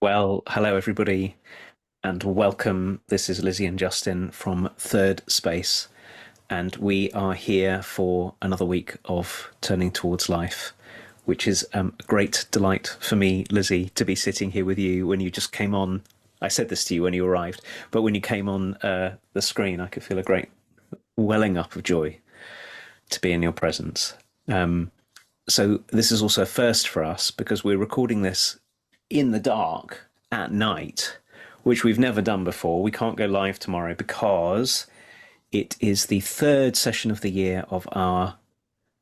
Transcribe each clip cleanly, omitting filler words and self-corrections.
Well, hello everybody, and welcome. This is Lizzie and Justin from Thirdspace, and we are here for another week of Turning Towards Life, which is a great delight for me, Lizzie, to be sitting here with you when you just came on. I said this to you when you arrived, but when you came on the screen, I could feel a great welling up of joy to be in your presence. So this is also a first for us because we're recording this in the dark at night, which we've never done before. We can't go live tomorrow because it is the third session of the year of our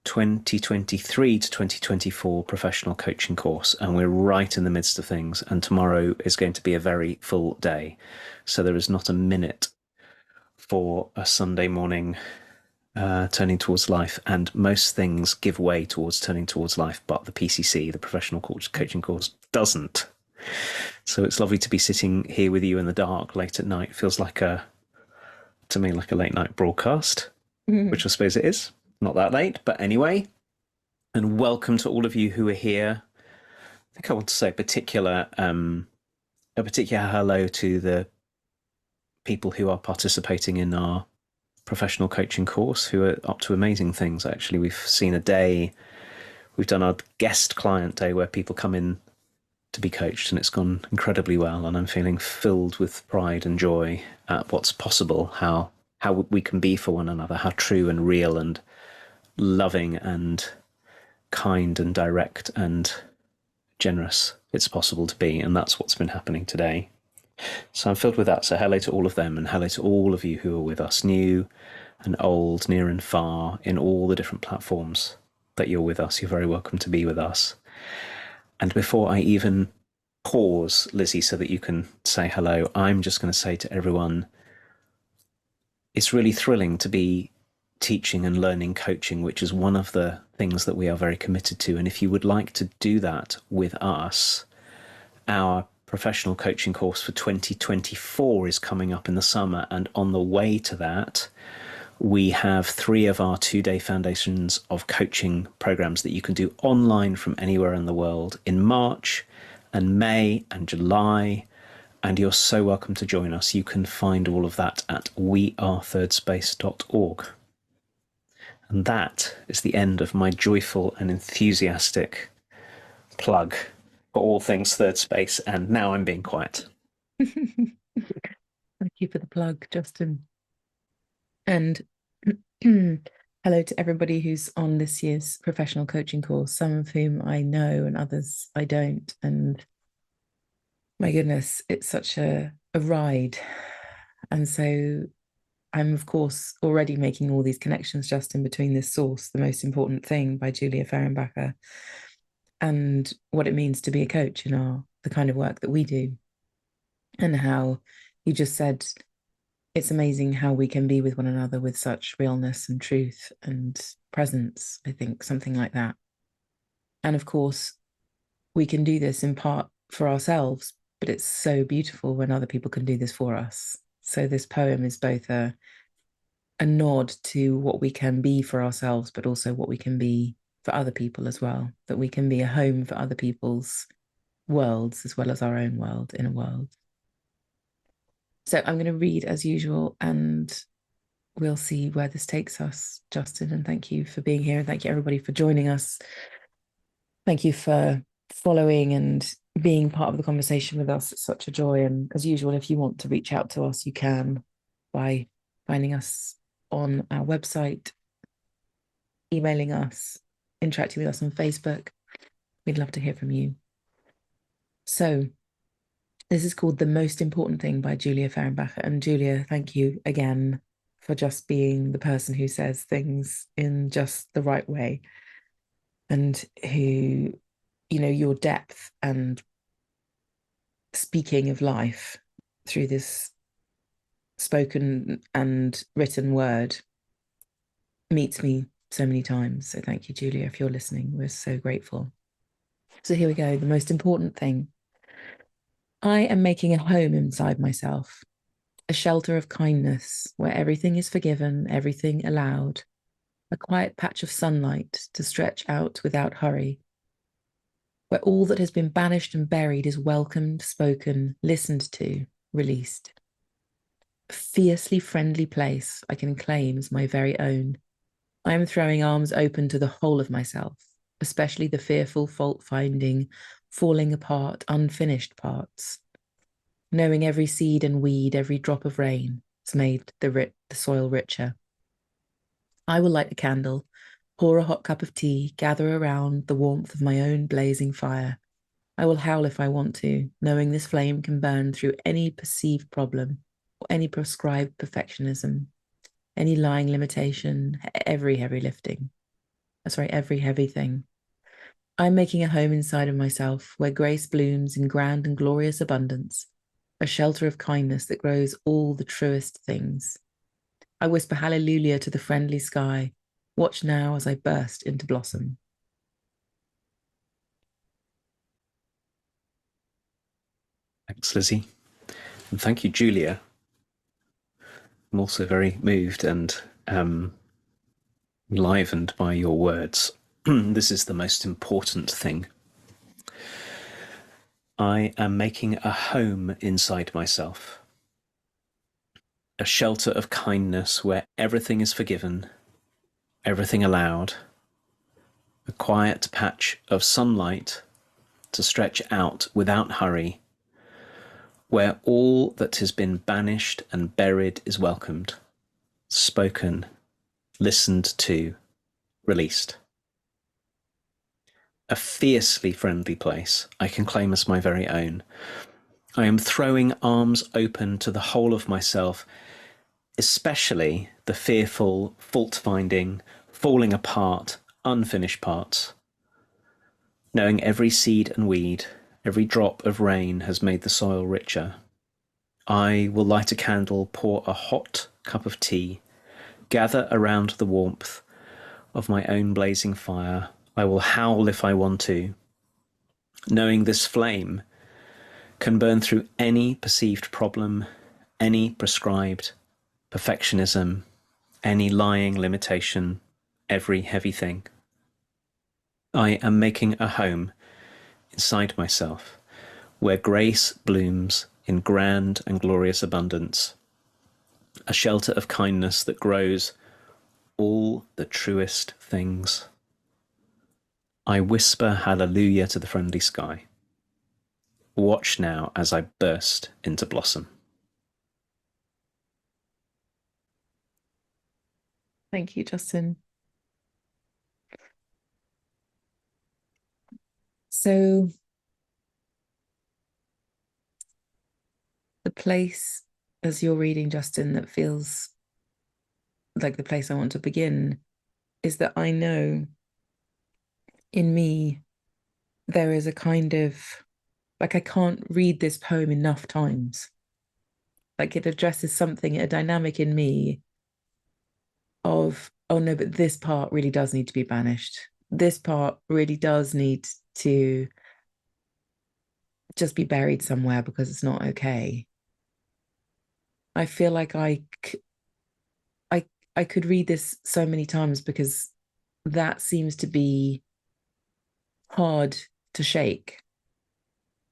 2023 to 2024 professional coaching course, and we're right in the midst of things. And tomorrow is going to be a very full day. So there is not a minute for a Sunday morning turning towards life, and most things give way towards turning towards life, but the PCC, the professional coaching course, doesn't. So it's lovely to be sitting here with you in the dark late at night. It feels to me like a late night broadcast, which I suppose it is. Not that late, but anyway. And welcome to all of you who are here. I think I want to say a particular hello to the people who are participating in our professional coaching course, who are up to amazing things. Actually, we've seen a day, we've done our guest client day where people come in to be coached, and it's gone incredibly well, and I'm feeling filled with pride and joy at what's possible, how we can be for one another, how true and real and loving and kind and direct and generous it's possible to be. And that's what's been happening today. So I'm filled with that. So hello to all of them, and hello to all of you who are with us, new and old, near and far, in all the different platforms that you're with us. You're very welcome to be with us. And before I even pause, Lizzie, so that you can say hello, I'm just going to say to everyone, it's really thrilling to be teaching and learning coaching, which is one of the things that we are very committed to. And if you would like to do that with us, our professional coaching course for 2024 is coming up in the summer, and on the way to that, we have 3 of our 2-day foundations of coaching programs that you can do online from anywhere in the world in March and May and July, and you're so welcome to join us. You can find all of that at wearethirdspace.org. And that is the end of my joyful and enthusiastic plug for all things Thirdspace, and now I'm being quiet. Thank you for the plug, Justin. And hello to everybody who's on this year's professional coaching course, some of whom I know and others I don't. And my goodness, it's such a ride. And so I'm, of course, already making all these connections, Justin, between this source, The Most Important Thing by Julia Fehrenbacher, and what it means to be a coach in the kind of work that we do. And how you just said, it's amazing how we can be with one another with such realness and truth and presence, I think, something like that. And of course, we can do this in part for ourselves, but it's so beautiful when other people can do this for us. So this poem is both a nod to what we can be for ourselves, but also what we can be for other people as well, that we can be a home for other people's worlds as well as our own world, inner world. So I'm going to read as usual, and we'll see where this takes us, Justin. And thank you for being here. And thank you, everybody, for joining us. Thank you for following and being part of the conversation with us. It's such a joy. And as usual, if you want to reach out to us, you can by finding us on our website, emailing us, interacting with us on Facebook. We'd love to hear from you. So this is called The Most Important Thing by Julia Fehrenbacher. And Julia, thank you again for just being the person who says things in just the right way, and who, your depth and speaking of life through this spoken and written word meets me so many times. So thank you, Julia, if you're listening. We're so grateful. So here we go. The most important thing. I am making a home inside myself, a shelter of kindness where everything is forgiven, everything allowed, a quiet patch of sunlight to stretch out without hurry. where all that has been banished and buried is welcomed, spoken, listened to, released. A fiercely friendly place I can claim as my very own. I am throwing arms open to the whole of myself, especially the fearful, fault-finding, falling apart, unfinished parts. Knowing every seed and weed, every drop of rain has made the soil richer. I will light a candle, pour a hot cup of tea, gather around the warmth of my own blazing fire. I will howl if I want to, knowing this flame can burn through any perceived problem or any prescribed perfectionism, any lying limitation, every heavy thing. I'm making a home inside of myself where grace blooms in grand and glorious abundance, a shelter of kindness that grows all the truest things. I whisper hallelujah to the friendly sky. Watch now as I burst into blossom. Thanks, Lizzie. And thank you, Julia. I'm also very moved and enlivened by your words. This is the most important thing. I am making a home inside myself, a shelter of kindness where everything is forgiven, everything allowed, a quiet patch of sunlight to stretch out without hurry, where all that has been banished and buried is welcomed, spoken, listened to, released. A fiercely friendly place I can claim as my very own. I am throwing arms open to the whole of myself, especially the fearful, fault-finding, falling apart, unfinished parts. Knowing every seed and weed, every drop of rain has made the soil richer. I will light a candle, pour a hot cup of tea, gather around the warmth of my own blazing fire. I will howl if I want to, knowing this flame can burn through any perceived problem, any prescribed perfectionism, any lying limitation, every heavy thing. I am making a home inside myself where grace blooms in grand and glorious abundance, a shelter of kindness that grows all the truest things. I whisper hallelujah to the friendly sky. Watch now as I burst into blossom. Thank you, Justin. So the place, as you're reading, Justin, that feels like the place I want to begin is that I know in me there is a kind of, like, I can't read this poem enough times. Like, it addresses something, a dynamic in me of, oh no, but this part really does need to be banished. This part really does need to just be buried somewhere because it's not okay. I feel like I could read this so many times because that seems to be hard to shake.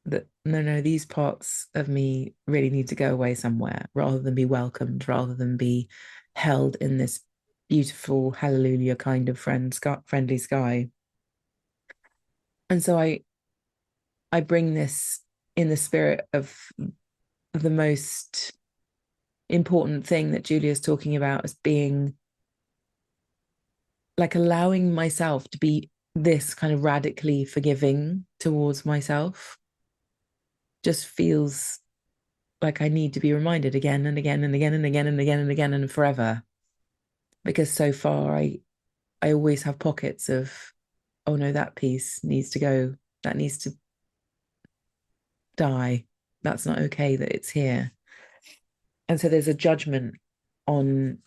That no, these parts of me really need to go away somewhere rather than be welcomed, rather than be held in this beautiful hallelujah kind of friendly sky. And so I bring this in the spirit of the most important thing that Julia's talking about as being like allowing myself to be this kind of radically forgiving towards myself just feels like I need to be reminded again and again and again and again and again and again and forever. Because so far I always have pockets of, oh no, that piece needs to go, that needs to die. That's not okay that it's here. And so there's a judgment on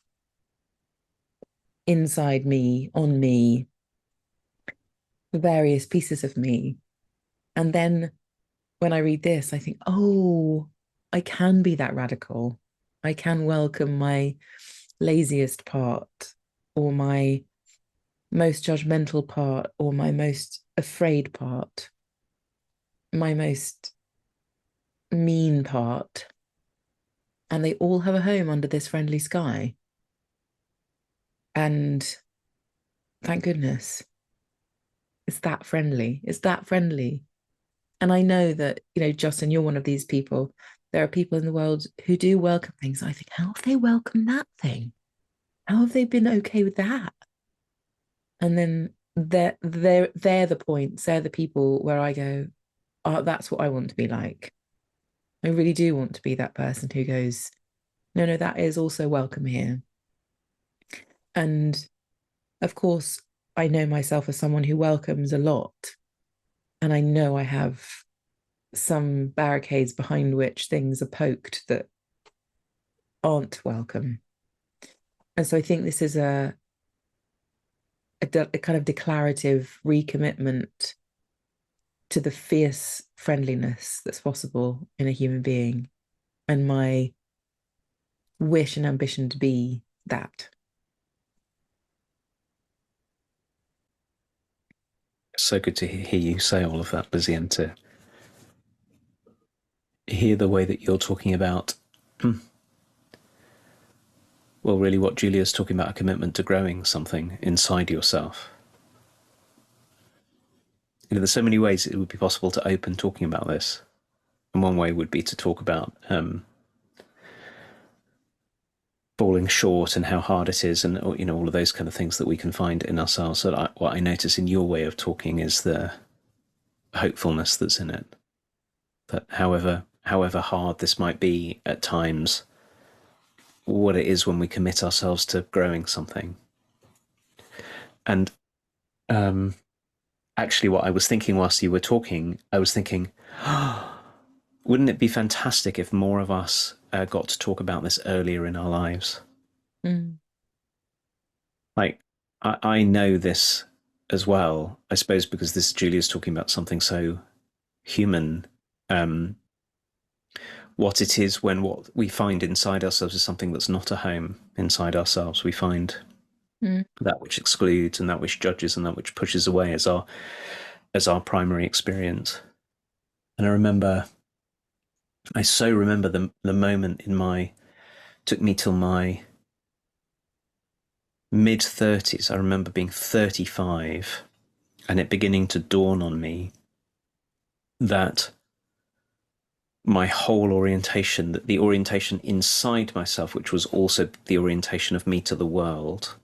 inside me, on me, the various pieces of me. And then when I read this, I think, oh, I can be that radical. I can welcome my laziest part or my most judgmental part or my most afraid part. my most mean part, and they all have a home under this friendly sky. And thank goodness it's that friendly. It's that friendly. And I know that, Justin, you're one of these people. There are people in the world who do welcome things. I think, how have they welcomed that thing? How have they been okay with that? And then they're the points, they're the people where I go, oh, that's what I want to be like. I really do want to be that person who goes, no, no, that is also welcome here. And of course, I know myself as someone who welcomes a lot. And I know I have some barricades behind which things are poked that aren't welcome. And so I think this is a kind of declarative recommitment to the fierce friendliness that's possible in a human being, and my wish and ambition to be that. So good to hear you say all of that, Lizzie, and to hear the way that you're talking about, well, really what Julia's talking about, a commitment to growing something inside yourself. There's so many ways it would be possible to open talking about this. And one way would be to talk about falling short and how hard it is, and all of those kind of things that we can find in ourselves. So what I notice in your way of talking is the hopefulness that's in it. That however hard this might be at times, what it is when we commit ourselves to growing something. And actually, what I was thinking whilst you were talking, I was thinking, wouldn't it be fantastic if more of us got to talk about this earlier in our lives? Like, I know this as well, I suppose, because this Julia's talking about something so human. What it is when what we find inside ourselves is something that's not a home inside ourselves. We find that which excludes and that which judges and that which pushes away as our primary experience. And I so remember the moment took me till my mid-30s. I remember being 35 and it beginning to dawn on me that my whole orientation, that the orientation inside myself, which was also the orientation of me to the world,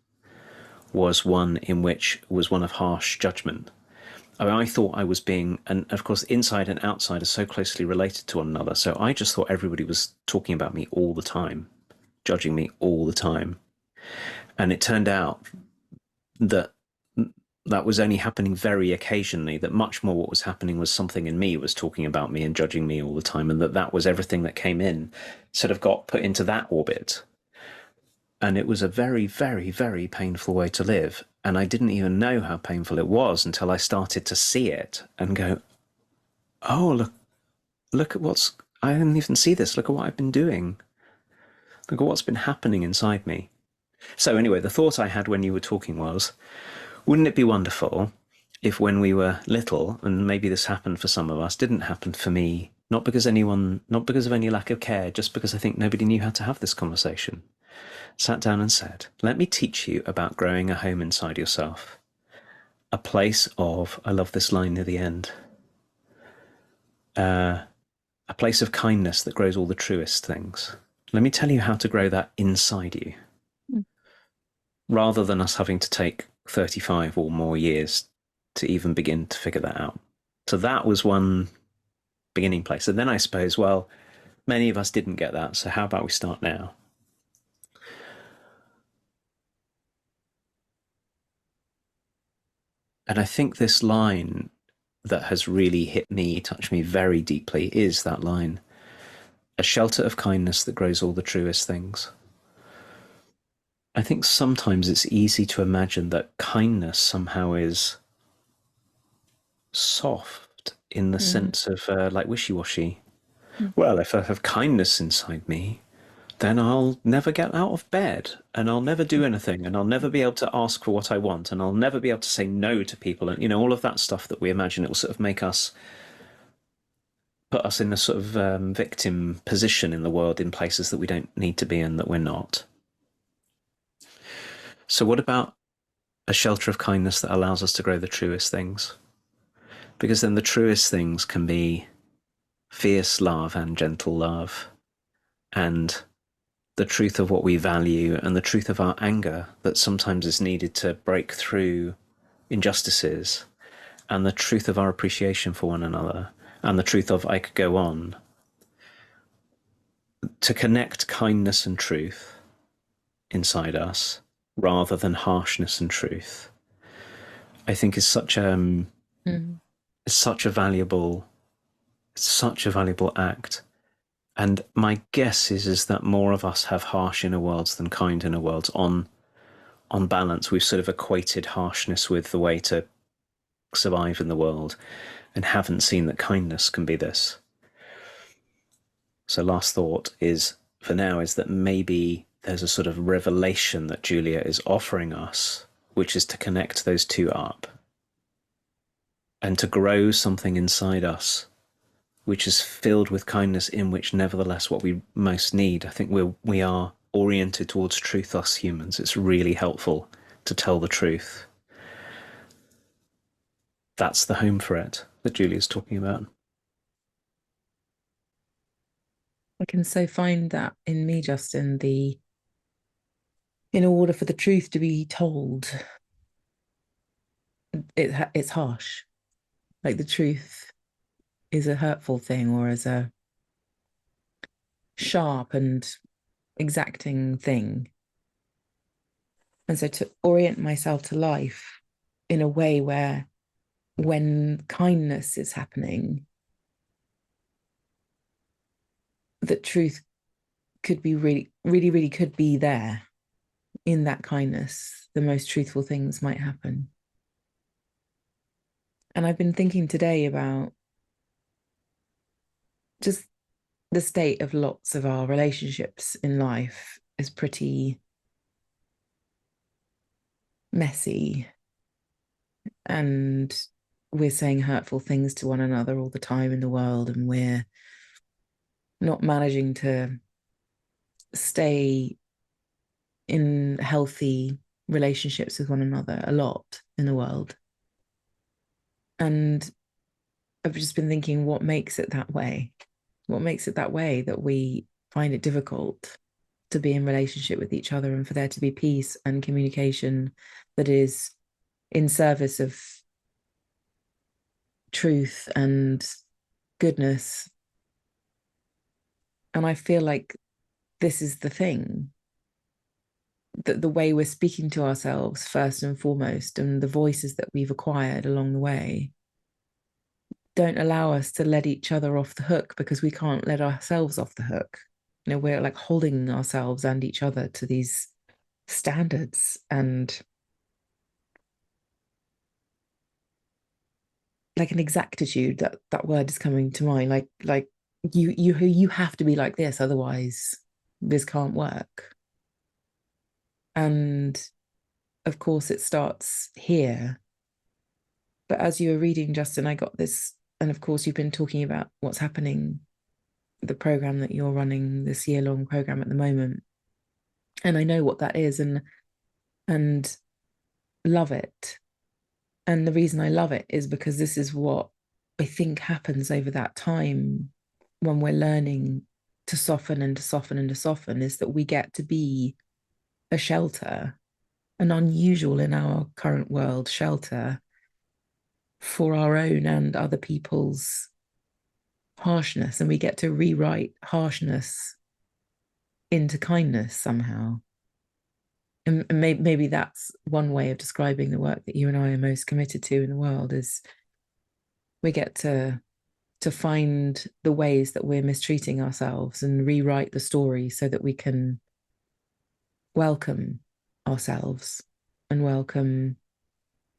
was one of harsh judgment. I mean, I thought I was being, and of course, inside and outside are so closely related to one another. So I just thought everybody was talking about me all the time, judging me all the time. And it turned out that was only happening very occasionally, that much more what was happening was something in me was talking about me and judging me all the time, and that was everything that came in, sort of got put into that orbit. And it was a very, very, very painful way to live. And I didn't even know how painful it was until I started to see it and go, oh, look at I didn't even see this. Look at what I've been doing. Look at what's been happening inside me. So anyway, the thought I had when you were talking was, wouldn't it be wonderful if when we were little, and maybe this happened for some of us, didn't happen for me, not because of any lack of care, just because I think nobody knew how to have this conversation, sat down and said, let me teach you about growing a home inside yourself. A place of, I love this line near the end, a place of kindness that grows all the truest things. Let me tell you how to grow that inside you. Rather than us having to take 35 or more years to even begin to figure that out. So that was one beginning place. And then I suppose, well, many of us didn't get that. So how about we start now? And I think this line that has really touched me very deeply, is that line, a shelter of kindness that grows all the truest things. I think sometimes it's easy to imagine that kindness somehow is soft in the sense of like wishy-washy. Well, if I have kindness inside me, then I'll never get out of bed and I'll never do anything and I'll never be able to ask for what I want and I'll never be able to say no to people, and all of that stuff that we imagine it will sort of make us put us in a sort of victim position in the world in places that we don't need to be in, that we're not. So, what about a shelter of kindness that allows us to grow the truest things? Because then the truest things can be fierce love and gentle love, and the truth of what we value, and the truth of our anger that sometimes is needed to break through injustices, and the truth of our appreciation for one another, and the truth of I could go on. To connect kindness and truth inside us rather than harshness and truth, I think is such a valuable act. And my guess is that more of us have harsh inner worlds than kind inner worlds. On balance, we've sort of equated harshness with the way to survive in the world, and haven't seen that kindness can be this. So last thought is, for now, is that maybe there's a sort of revelation that Julia is offering us, which is to connect those two up and to grow something inside us which is filled with kindness, in which nevertheless what we most need. I think we are oriented towards truth, us humans. It's really helpful to tell the truth. That's the home for it that Julia's talking about. I can so find that in me, Justin, in order for the truth to be told, it's harsh. Like the truth is a hurtful thing, or is a sharp and exacting thing. And so to orient myself to life in a way where when kindness is happening, that truth could be really, really, really could be there. In that kindness, the most truthful things might happen. And I've been thinking today about just the state of lots of our relationships in life is pretty messy, and we're saying hurtful things to one another all the time in the world, and we're not managing to stay in healthy relationships with one another a lot in the world. And I've just been thinking, what makes it that way? What makes it that way, that we find it difficult to be in relationship with each other, and for there to be peace and communication that is in service of truth and goodness. And I feel like this is the thing, that the way we're speaking to ourselves first and foremost, and the voices that we've acquired along the way, don't allow us to let each other off the hook, because we can't let ourselves off the hook. You know, we're like holding ourselves and each other to these standards, and like an exactitude, that word is coming to mind, like you have to be like this, otherwise this can't work. And of course it starts here, but as you were reading, Justin, I got this, and of course you've been talking about what's happening, the program that you're running, this year-long program at the moment, and I know what that is, and love it. And the reason I love it is because this is what I think happens over that time when we're learning to soften and to soften and to soften, is that we get to be a shelter, an unusual in our current world shelter for our own and other people's harshness. And we get to rewrite harshness into kindness somehow. And maybe that's one way of describing the work that you and I are most committed to in the world, is we get to find the ways that we're mistreating ourselves and rewrite the story so that we can welcome ourselves and welcome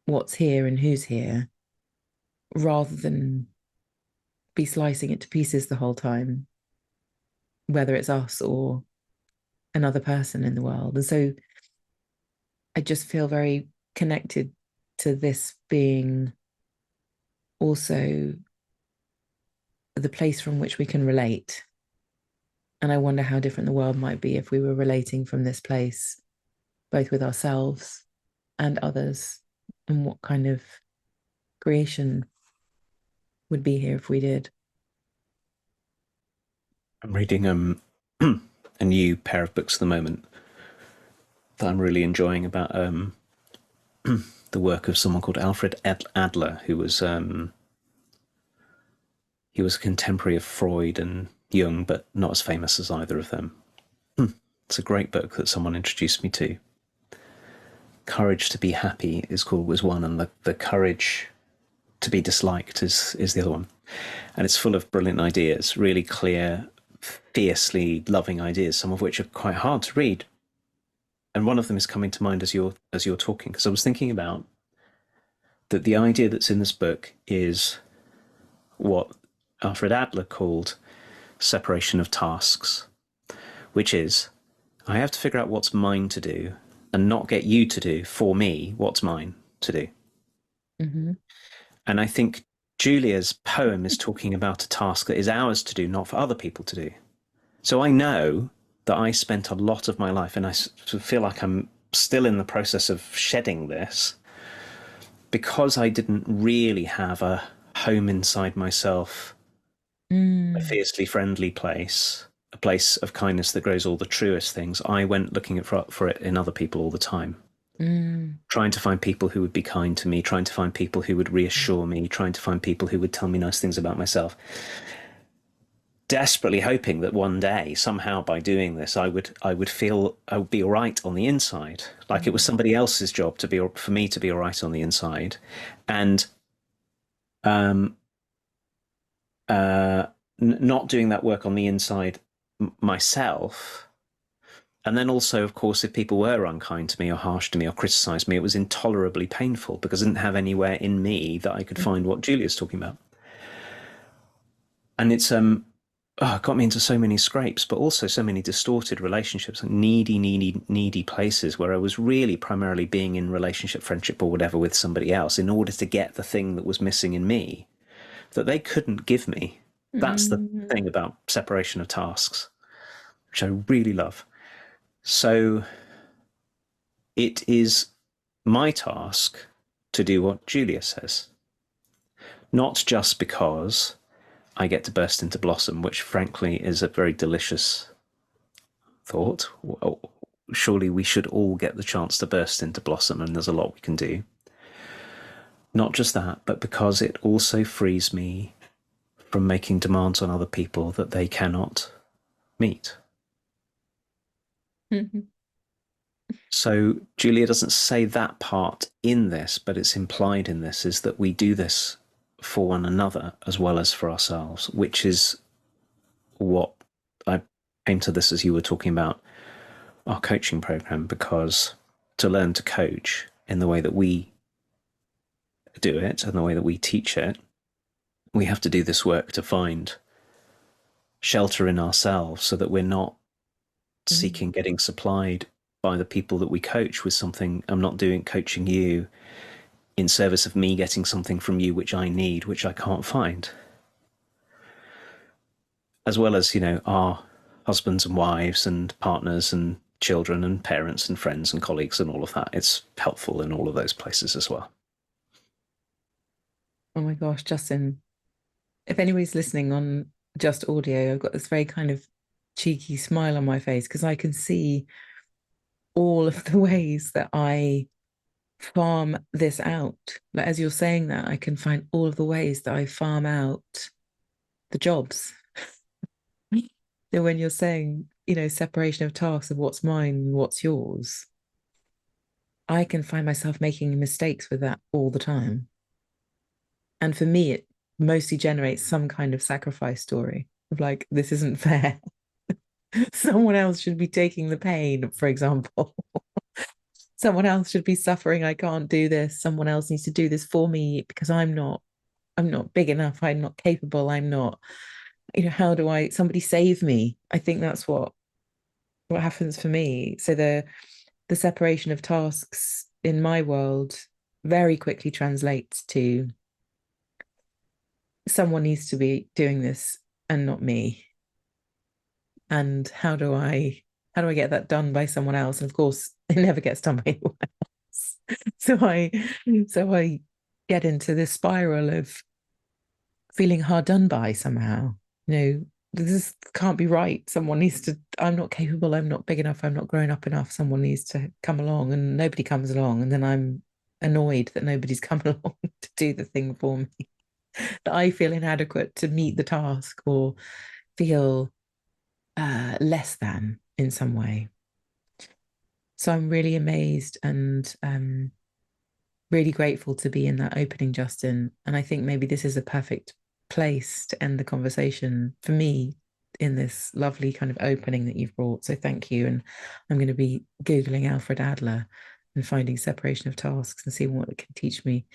what's here and who's here, rather than be slicing it to pieces the whole time, whether it's us or another person in the world. And so I just feel very connected to this being also the place from which we can relate. And I wonder how different the world might be if we were relating from this place, both with ourselves and others, and what kind of creation would be here if we did. I'm reading a new pair of books at the moment that I'm really enjoying about the work of someone called Alfred Adler, who was he was a contemporary of Freud and Jung, but not as famous as either of them. It's a great book that someone introduced me to. Courage to be Happy was one, and the Courage to be Disliked is the other one. And it's full of brilliant ideas, really clear, fiercely loving ideas, some of which are quite hard to read. And one of them is coming to mind as you're talking, because I was thinking about that the idea that's in this book is what Alfred Adler called separation of tasks, which is I have to figure out what's mine to do and not get you to do for me what's mine to do. Mm-hmm. And I think Julia's poem is talking about a task that is ours to do, not for other people to do. So I know that I spent a lot of my life, and I feel like I'm still in the process of shedding this, because I didn't really have a home inside myself, a fiercely friendly place, a place of kindness that grows all the truest things. I went looking for it in other people all the time, trying to find people who would be kind to me, trying to find people who would reassure me, trying to find people who would tell me nice things about myself, desperately hoping that one day, somehow, by doing this, I would feel I would be all right on the inside, like it was somebody else's job for me to be all right on the inside, and not doing that work on the inside myself. And then also, of course, if people were unkind to me or harsh to me or criticized me, it was intolerably painful because I didn't have anywhere in me that I could find what Julia's talking about. And it's it got me into so many scrapes, but also so many distorted relationships, needy places where I was really primarily being in relationship, friendship, or whatever with somebody else in order to get the thing that was missing in me that they couldn't give me. That's the thing about separation of tasks, which I really love. So it is my task to do what Julia says, not just because I get to burst into blossom, which frankly is a very delicious thought. Surely we should all get the chance to burst into blossom, and there's a lot we can do. Not just that, but because it also frees me from making demands on other people that they cannot meet. So Julia doesn't say that part in this, but it's implied in this, is that we do this for one another as well as for ourselves, which is what I came to this as you were talking about our coaching program, because to learn to coach in the way that we do it and the way that we teach it, we have to do this work to find shelter in ourselves so that we're not seeking getting supplied by the people that we coach with something. I'm not coaching you in service of me getting something from you which I need, which I can't find. As well as, our husbands and wives and partners and children and parents and friends and colleagues and all of that. It's helpful in all of those places as well. Oh my gosh, Justin, if anybody's listening on just audio, I've got this very kind of cheeky smile on my face because I can see all of the ways that I farm this out. Like, as you're saying that, I can find all of the ways that I farm out the jobs. So when you're saying, separation of tasks of what's mine and what's yours, I can find myself making mistakes with that all the time. And for me, it mostly generates some kind of sacrifice story of like, this isn't fair. Someone else should be taking the pain, for example. Someone else should be suffering. I can't do this. Someone else needs to do this for me because I'm not big enough. I'm not capable. I'm not, how do somebody save me? I think that's what happens for me. So the separation of tasks in my world very quickly translates to someone needs to be doing this and not me. And how do I get that done by someone else? And of course, it never gets done by anyone else. So I get into this spiral of feeling hard done by somehow. This can't be right. Someone needs to, I'm not capable, I'm not big enough, I'm not grown up enough. Someone needs to come along, and nobody comes along. And then I'm annoyed that nobody's come along to do the thing for me. That I feel inadequate to meet the task, or feel less than in some way. So I'm really amazed and really grateful to be in that opening, Justin. And I think maybe this is a perfect place to end the conversation for me, in this lovely kind of opening that you've brought. So thank you. And I'm going to be Googling Alfred Adler and finding separation of tasks and seeing what it can teach me.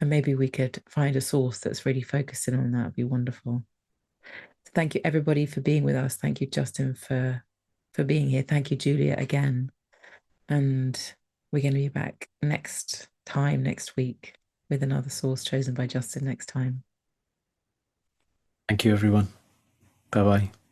And maybe we could find a source that's really focusing on that. Would be wonderful. So thank you everybody for being with us. Thank you, Justin, for being here. Thank you, Julia, again. And we're going to be back next week, with another source chosen by Justin next time. Thank you, everyone. Bye bye.